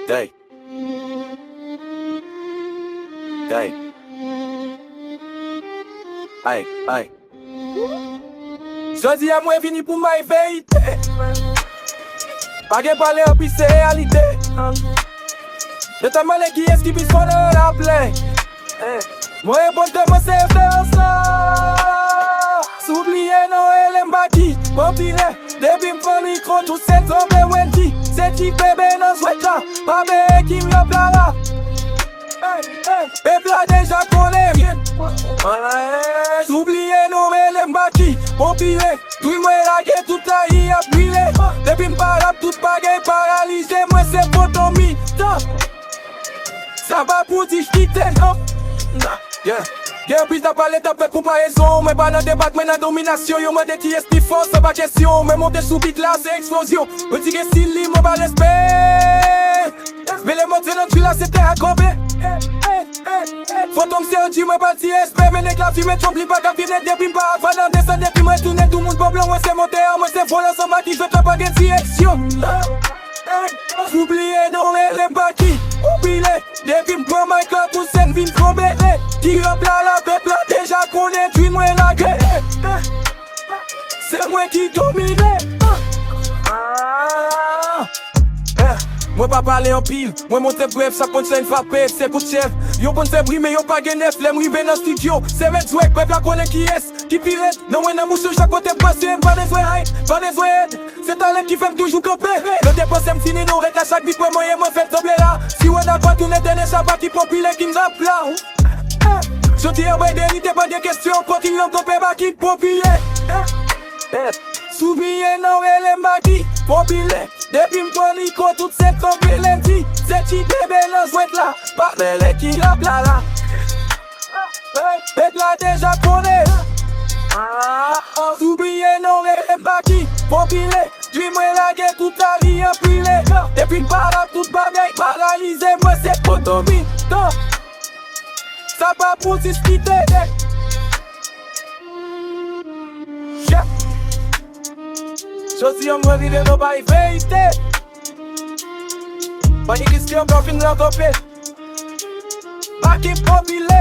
Day. Day. Ay. Jodi a mwen vini pou may verite. Pa gen pale an pi se realite. De ta male ki eski bis fone la ple. Mwen bon te mwen se referans la. S'oubliye nou elem baki. Popile, debi m'pon mikro tout se tombe wendi. Se ti bebe nan zwet la. Pa be ekim yo plala. Pepla deja konen rien. S'oubliye nou elem baki. Popile, tout mwen lage tout la yi a brile. Debi m'parap tout bagay paralize. Mwen se potomi. Ça va pour dire j'quitte non. Gen pis da pale ta pe comparaison. Mwen pa nan debat men nan dominasyon. Yo mwen de ki esti fos sa pa kesyon. Mwen monte sou bit la se eksplosyon. Mwen tige stil li mwen pa respect. Mwen le montre nan tu la se te akobe. Fantôme se di mwen pa ti espè. Men ek la fi men chomp li pa ka fine. Depi mpa avan nan desan depi mwen toune. Tout moun boblon mwen se monte an. Mwen se volan san baki. Jwet la pa gen direksyon. Oubliye non elem baki. Oubile, depi m'pon my club pou sen vin kombele. Tire pla la pepla deja konen tuy mwen la gre. Se mwen ki domine. Mwen pa pale en pile, mwen monte bref, sa konte sen frappe, se koute chef. Yo bon se brime, yo pa gen nef, lem rive nan studio. Se vet zwek, pepla konen ki es, ki piret. Nan mwen nan mousou chak kote pase, pa deswe hay, pa deswe ed. Se talent ki fem toujou kampe. Le depose m fini nou ret la chak bit mwen moyen mwen fet doble la. Si wè nan kwa toune tene chaba ki popile ki mzap la. Joti e wè denite pa de kestyon, kwa ki yon kope baki popile. Soubiye nan elem baki, popile. Depi m'pon liko tout se tombe lenti. Se ti bebe nan zwet la, pa le ki la plala. Pet la deja konen. Soubiye nan elem baki, popile. Dwi mwen lage tout la ri empile. Depi m'parap tout bagay paralize. Mwen se potomi. Sa pa pou si skite. Jodi yon mwen vide nou bay verite. Pani kiski yon fin lan tope. Baki popile.